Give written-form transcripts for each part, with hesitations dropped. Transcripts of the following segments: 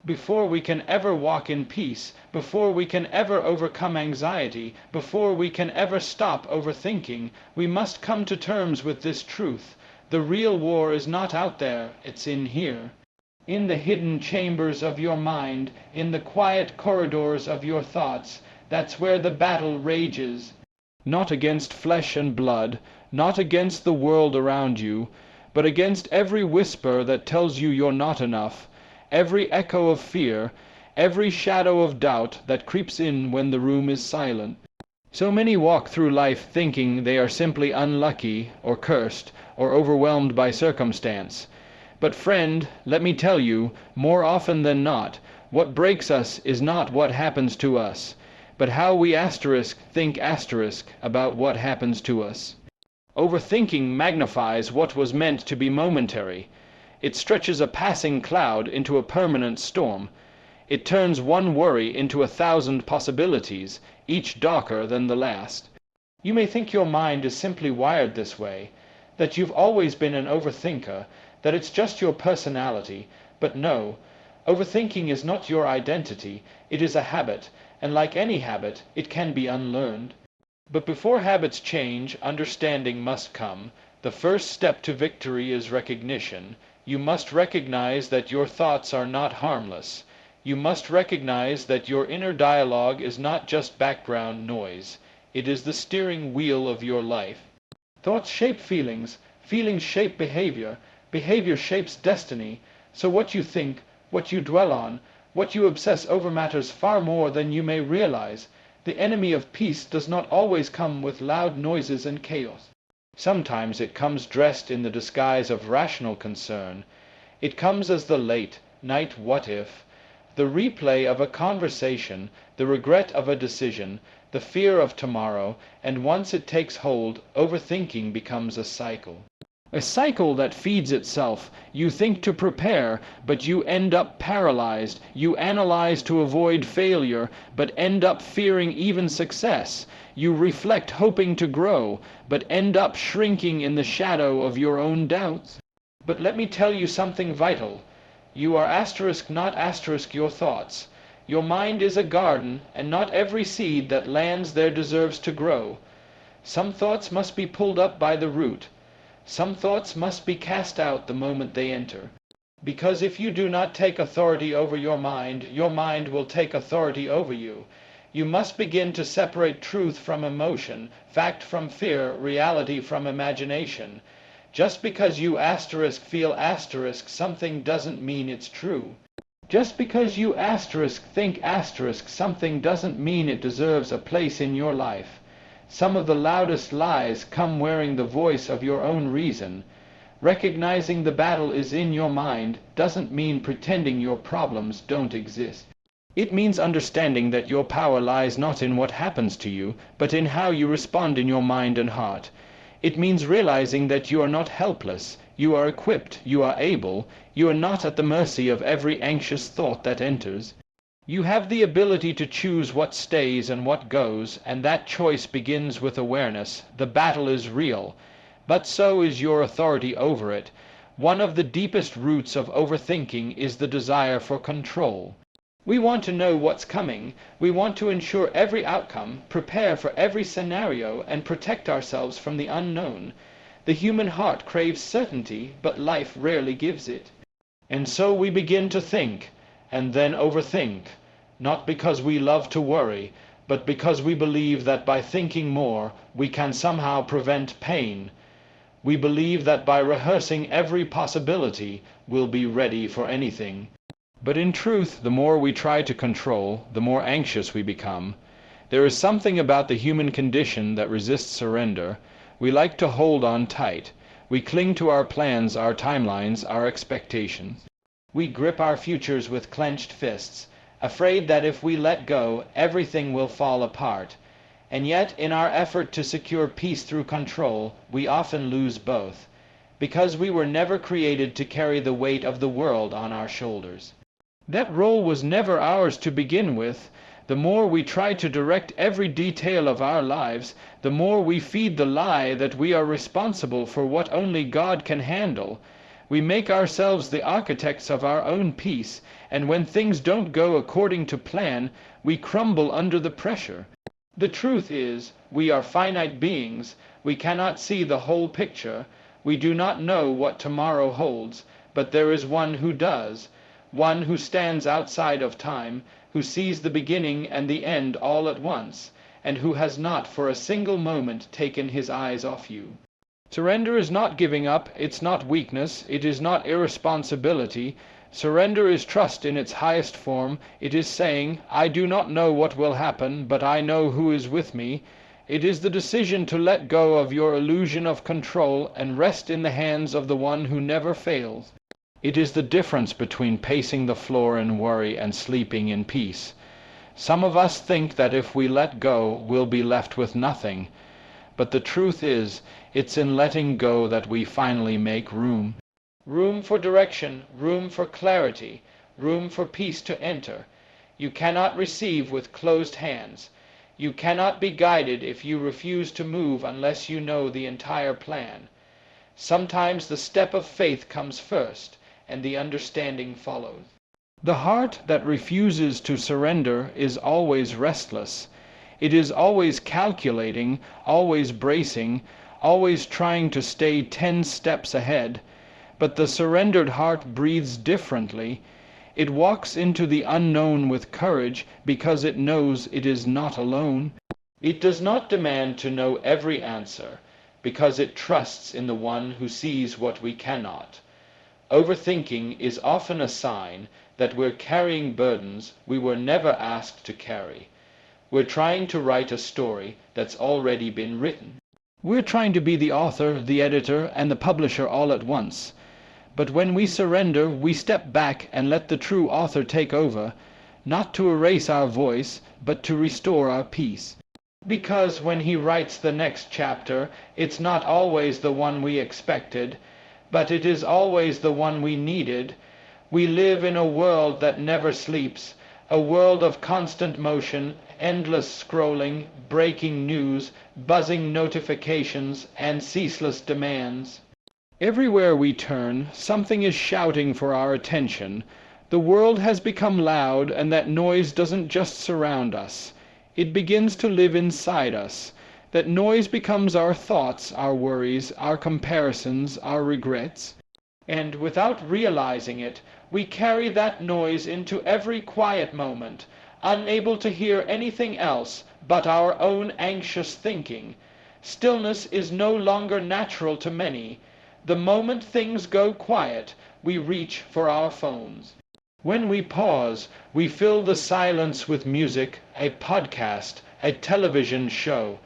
Before we can ever walk in peace, before we can ever overcome anxiety, before we can ever stop overthinking, we must come to terms with this truth. The real war is not out there, it's in here. In the hidden chambers of your mind, in the quiet corridors of your thoughts, that's where the battle rages. Not against flesh and blood, not against the world around you, but against every whisper that tells you you're not enough, every echo of fear, every shadow of doubt that creeps in when the room is silent. So many walk through life thinking they are simply unlucky, or cursed, or overwhelmed by circumstance. But friend, let me tell you, more often than not, what breaks us is not what happens to us, but how we think about what happens to us. Overthinking magnifies what was meant to be momentary. It stretches a passing cloud into a permanent storm. It turns one worry into 1,000 possibilities, each darker than the last. You may think your mind is simply wired this way, that you've always been an overthinker, that it's just your personality, but no. Overthinking is not your identity, it is a habit, and like any habit, it can be unlearned. But before habits change, understanding must come. The first step to victory is recognition. You must recognize that your thoughts are not harmless. You must recognize that your inner dialogue is not just background noise. It is the steering wheel of your life. Thoughts shape feelings, feelings shape behavior, behavior shapes destiny. So what you think, what you dwell on, what you obsess over matters far more than you may realize. The enemy of peace does not always come with loud noises and chaos. Sometimes it comes dressed in the disguise of rational concern. It comes as the late night what-if, the replay of a conversation, the regret of a decision, the fear of tomorrow, and once it takes hold, overthinking becomes a cycle. A cycle that feeds itself. You think to prepare, but you end up paralyzed. You analyze to avoid failure, but end up fearing even success. You reflect hoping to grow, but end up shrinking in the shadow of your own doubts. But let me tell you something vital. You are not your thoughts. Your mind is a garden, and not every seed that lands there deserves to grow. Some thoughts must be pulled up by the root. Some thoughts must be cast out the moment they enter. Because if you do not take authority over your mind will take authority over you. You must begin to separate truth from emotion, fact from fear, reality from imagination. Just because you feel something doesn't mean it's true. Just because you think something doesn't mean it deserves a place in your life. Some of the loudest lies come wearing the voice of your own reason. Recognizing the battle is in your mind doesn't mean pretending your problems don't exist. It means understanding that your power lies not in what happens to you, but in how you respond in your mind and heart. It means realizing that you are not helpless, you are equipped, you are able, you are not at the mercy of every anxious thought that enters. You have the ability to choose what stays and what goes, and that choice begins with awareness. The battle is real, but so is your authority over it. One of the deepest roots of overthinking is the desire for control. We want to know what's coming. We want to ensure every outcome, prepare for every scenario, and protect ourselves from the unknown. The human heart craves certainty, but life rarely gives it. And so we begin to think, and then overthink, not because we love to worry, but because we believe that by thinking more, we can somehow prevent pain. We believe that by rehearsing every possibility, we'll be ready for anything. But in truth, the more we try to control, the more anxious we become. There is something about the human condition that resists surrender. We like to hold on tight. We cling to our plans, our timelines, our expectations. We grip our futures with clenched fists, afraid that if we let go, everything will fall apart. And yet, in our effort to secure peace through control, we often lose both, because we were never created to carry the weight of the world on our shoulders. That role was never ours to begin with. The more we try to direct every detail of our lives, the more we feed the lie that we are responsible for what only God can handle. We make ourselves the architects of our own peace, and when things don't go according to plan, we crumble under the pressure. The truth is, we are finite beings. We cannot see the whole picture. We do not know what tomorrow holds, but there is one who does, one who stands outside of time, who sees the beginning and the end all at once, and who has not for a single moment taken his eyes off you. Surrender is not giving up, it's not weakness, it is not irresponsibility. Surrender is trust in its highest form. It is saying, I do not know what will happen, but I know who is with me. It is the decision to let go of your illusion of control and rest in the hands of the one who never fails. It is the difference between pacing the floor in worry and sleeping in peace. Some of us think that if we let go, we'll be left with nothing. But the truth is, it's in letting go that we finally make room. Room for direction, room for clarity, room for peace to enter. You cannot receive with closed hands. You cannot be guided if you refuse to move unless you know the entire plan. Sometimes the step of faith comes first, and the understanding follows. The heart that refuses to surrender is always restless. It is always calculating, always bracing, always trying to stay 10 steps ahead. But the surrendered heart breathes differently. It walks into the unknown with courage because it knows it is not alone. It does not demand to know every answer because it trusts in the one who sees what we cannot. Overthinking is often a sign that we're carrying burdens we were never asked to carry. We're trying to write a story that's already been written. We're trying to be the author, the editor, and the publisher all at once. But when we surrender, we step back and let the true author take over, not to erase our voice, but to restore our peace. Because when he writes the next chapter, it's not always the one we expected, but it is always the one we needed. We live in a world that never sleeps, a world of constant motion, endless scrolling, breaking news, buzzing notifications, and ceaseless demands. Everywhere we turn, something is shouting for our attention. The world has become loud, and that noise doesn't just surround us. It begins to live inside us. That noise becomes our thoughts, our worries, our comparisons, our regrets. And without realizing it, we carry that noise into every quiet moment, unable to hear anything else but our own anxious thinking. Stillness is no longer natural to many. The moment things go quiet, we reach for our phones. When we pause, we fill the silence with music, a podcast, a television show,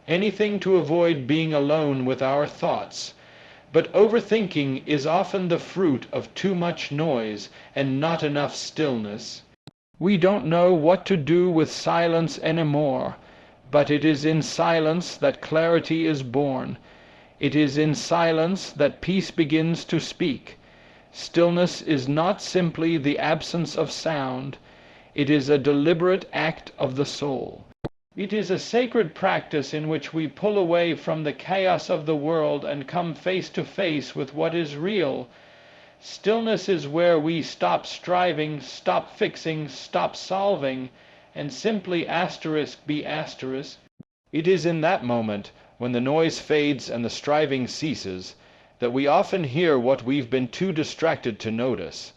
anything to avoid being alone with our thoughts. But overthinking is often the fruit of too much noise and not enough stillness. We don't know what to do with silence anymore, but it is in silence that clarity is born. It is in silence that peace begins to speak. Stillness is not simply the absence of sound. It is a deliberate act of the soul. It is a sacred practice in which we pull away from the chaos of the world and come face to face with what is real. Stillness is where we stop striving, stop fixing, stop solving, and simply be asterisk. It is in that moment, when the noise fades and the striving ceases, that we often hear what we've been too distracted to notice.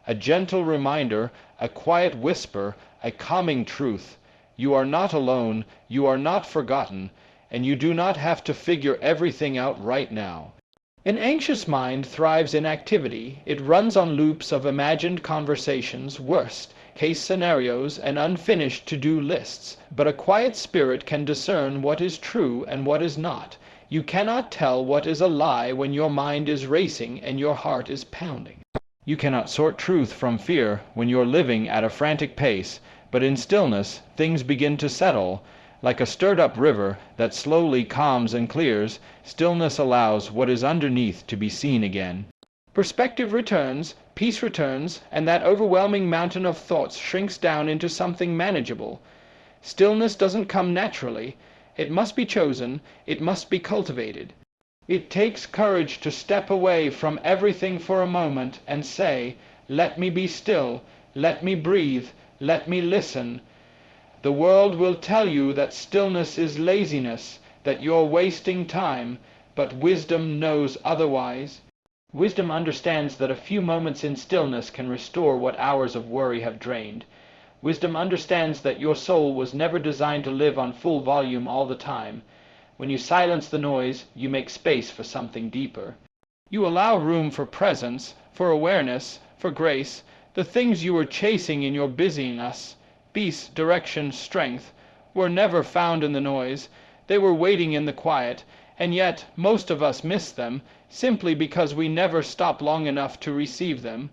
A gentle reminder, a quiet whisper, a calming truth. You are not alone, you are not forgotten, and you do not have to figure everything out right now. An anxious mind thrives in activity. It runs on loops of imagined conversations, worst-case scenarios, and unfinished to-do lists. But a quiet spirit can discern what is true and what is not. You cannot tell what is a lie when your mind is racing and your heart is pounding. You cannot sort truth from fear when you're living at a frantic pace, but in stillness things begin to settle. Like a stirred-up river that slowly calms and clears, stillness allows what is underneath to be seen again. Perspective returns, peace returns, and that overwhelming mountain of thoughts shrinks down into something manageable. Stillness doesn't come naturally. It must be chosen, it must be cultivated. It takes courage to step away from everything for a moment and say, Let me be still. Let me breathe. Let me listen. The world will tell you that stillness is laziness, that you're wasting time, but wisdom knows otherwise. Wisdom understands that a few moments in stillness can restore what hours of worry have drained. Wisdom understands that your soul was never designed to live on full volume all the time. When you silence the noise, you make space for something deeper. You allow room for presence, for awareness, for grace, the things you were chasing in your busyness. Peace, direction, strength, were never found in the noise. They were waiting in the quiet, and yet most of us miss them, simply because we never stop long enough to receive them.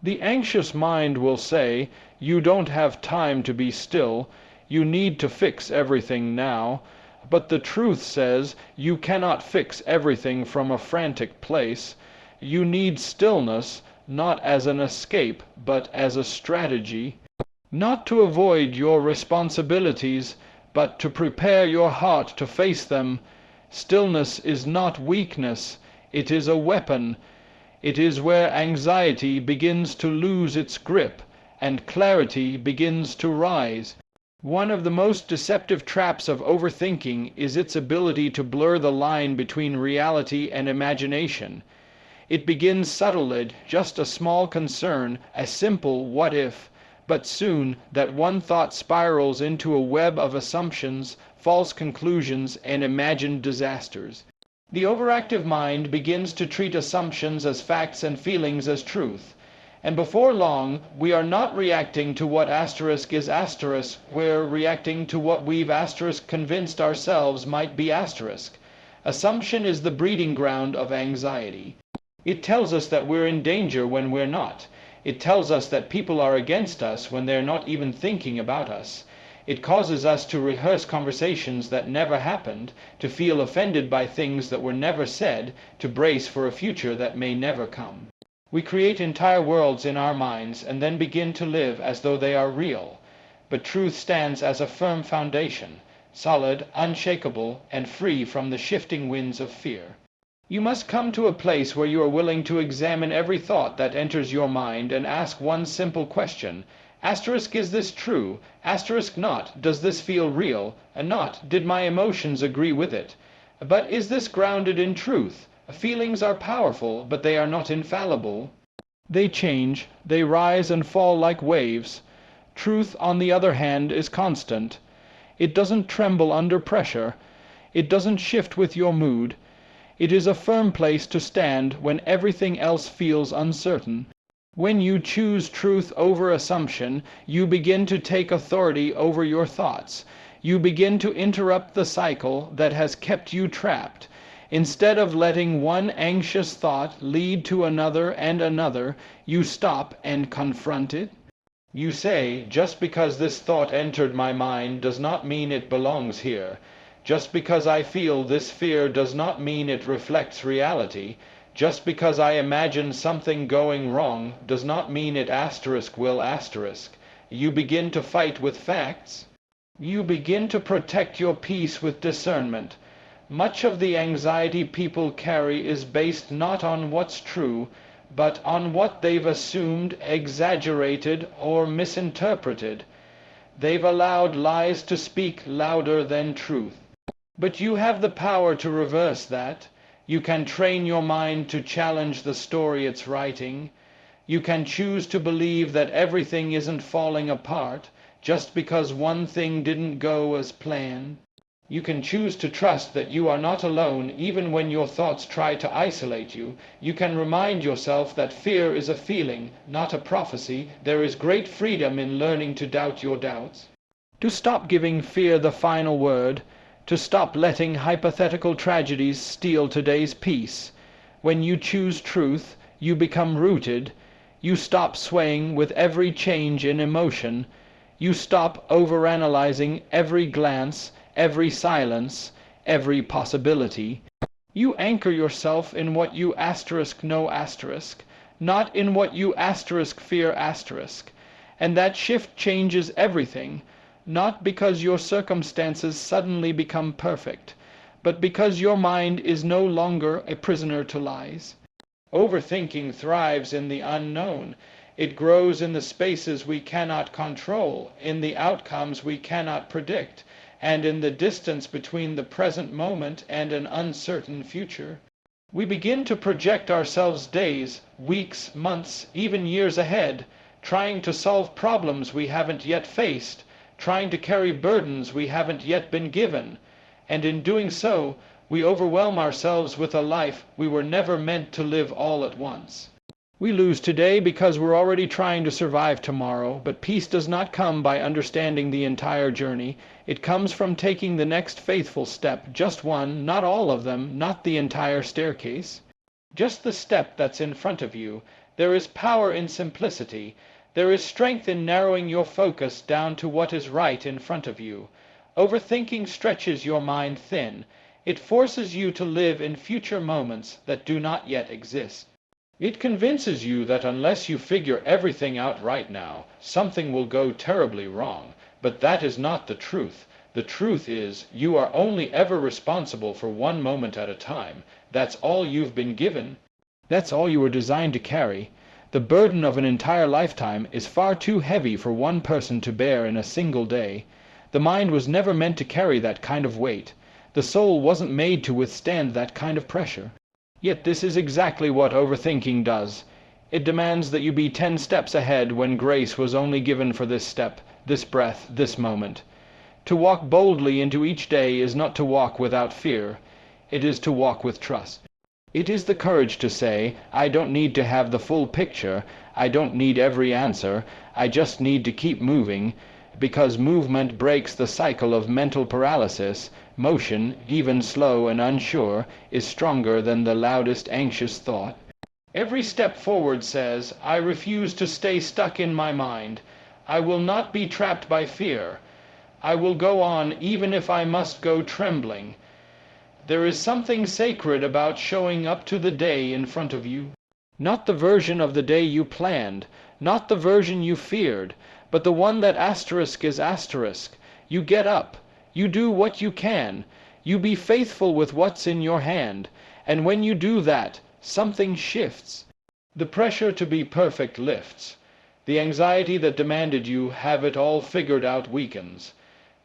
The anxious mind will say, "You don't have time to be still. You need to fix everything now." But the truth says, you cannot fix everything from a frantic place. You need stillness, not as an escape, but as a strategy. Not to avoid your responsibilities, but to prepare your heart to face them. Stillness is not weakness, it is a weapon. It is where anxiety begins to lose its grip, and clarity begins to rise. One of the most deceptive traps of overthinking is its ability to blur the line between reality and imagination. It begins subtly, just a small concern, a simple what if, but soon that one thought spirals into a web of assumptions, false conclusions, and imagined disasters. The overactive mind begins to treat assumptions as facts and feelings as truth. And before long, we are not reacting to what asterisk is asterisk, we're reacting to what we've asterisk convinced ourselves might be asterisk. Assumption is the breeding ground of anxiety. It tells us that we're in danger when we're not. It tells us that people are against us when they're not even thinking about us. It causes us to rehearse conversations that never happened, to feel offended by things that were never said, to brace for a future that may never come. We create entire worlds in our minds and then begin to live as though they are real. But truth stands as a firm foundation, solid, unshakable, and free from the shifting winds of fear. You must come to a place where you are willing to examine every thought that enters your mind and ask one simple question. Asterisk, is this true? Asterisk not, does this feel real? And not, did my emotions agree with it? But is this grounded in truth? Feelings are powerful, but they are not infallible. They change, they rise and fall like waves. Truth, on the other hand, is constant. It doesn't tremble under pressure. It doesn't shift with your mood. It is a firm place to stand when everything else feels uncertain. When you choose truth over assumption, you begin to take authority over your thoughts. You begin to interrupt the cycle that has kept you trapped. Instead of letting one anxious thought lead to another and another, you stop and confront it. You say, just because this thought entered my mind does not mean it belongs here. Just because I feel this fear does not mean it reflects reality. Just because I imagine something going wrong does not mean it asterisk will asterisk. You begin to fight with facts. You begin to protect your peace with discernment. Much of the anxiety people carry is based not on what's true, but on what they've assumed, exaggerated, or misinterpreted. They've allowed lies to speak louder than truth. But you have the power to reverse that. You can train your mind to challenge the story it's writing. You can choose to believe that everything isn't falling apart just because one thing didn't go as planned. You can choose to trust that you are not alone even when your thoughts try to isolate you. You can remind yourself that fear is a feeling, not a prophecy. There is great freedom in learning to doubt your doubts. To stop giving fear the final word, to stop letting hypothetical tragedies steal today's peace. When you choose truth, you become rooted. You stop swaying with every change in emotion. You stop overanalyzing every glance, every silence, every possibility. You anchor yourself in what you asterisk know asterisk, not in what you asterisk fear asterisk. And that shift changes everything, not because your circumstances suddenly become perfect, but because your mind is no longer a prisoner to lies. Overthinking thrives in the unknown. It grows in the spaces we cannot control, in the outcomes we cannot predict, and in the distance between the present moment and an uncertain future. We begin to project ourselves days, weeks, months, even years ahead, trying to solve problems we haven't yet faced, trying to carry burdens we haven't yet been given, and in doing so, we overwhelm ourselves with a life we were never meant to live all at once. We lose today because we're already trying to survive tomorrow, but peace does not come by understanding the entire journey. It comes from taking the next faithful step, just one, not all of them, not the entire staircase. Just the step that's in front of you. There is power in simplicity. There is strength in narrowing your focus down to what is right in front of you. Overthinking stretches your mind thin. It forces you to live in future moments that do not yet exist. It convinces you that unless you figure everything out right now, something will go terribly wrong. But that is not the truth. The truth is, you are only ever responsible for one moment at a time. That's all you've been given. That's all you were designed to carry. The burden of an entire lifetime is far too heavy for one person to bear in a single day. The mind was never meant to carry that kind of weight. The soul wasn't made to withstand that kind of pressure. Yet this is exactly what overthinking does. It demands that you be 10 steps ahead when grace was only given for this step, this breath, this moment. To walk boldly into each day is not to walk without fear. It is to walk with trust. It is the courage to say, I don't need to have the full picture, I don't need every answer, I just need to keep moving, because movement breaks the cycle of mental paralysis. Motion, even slow and unsure, is stronger than the loudest anxious thought. Every step forward says, I refuse to stay stuck in my mind. I will not be trapped by fear. I will go on even if I must go trembling. There is something sacred about showing up to the day in front of you. Not the version of the day you planned, not the version you feared, but the one that is asterisk. You get up. You do what you can. You be faithful with what's in your hand. And when you do that, something shifts. The pressure to be perfect lifts. The anxiety that demanded you have it all figured out weakens.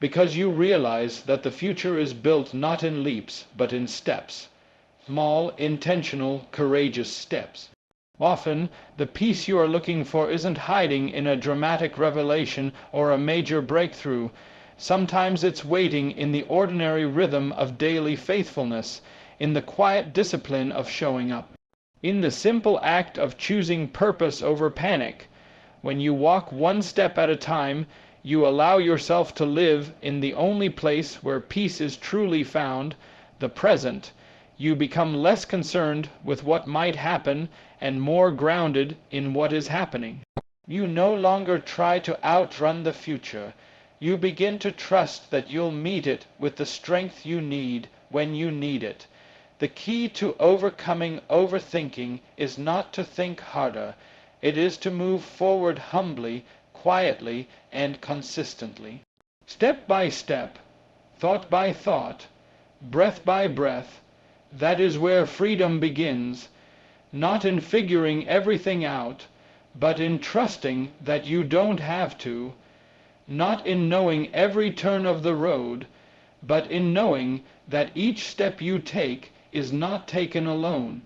Because you realize that the future is built not in leaps, but in steps. Small, intentional, courageous steps. Often, the peace you are looking for isn't hiding in a dramatic revelation or a major breakthrough. Sometimes it's waiting in the ordinary rhythm of daily faithfulness, in the quiet discipline of showing up, in the simple act of choosing purpose over panic. When you walk one step at a time, you allow yourself to live in the only place where peace is truly found, the present. You become less concerned with what might happen and more grounded in what is happening. You no longer try to outrun the future. You begin to trust that you'll meet it with the strength you need when you need it. The key to overcoming overthinking is not to think harder. It is to move forward humbly, quietly, and consistently. Step by step, thought by thought, breath by breath, that is where freedom begins. Not in figuring everything out, but in trusting that you don't have to. Not in knowing every turn of the road, but in knowing that each step you take is not taken alone.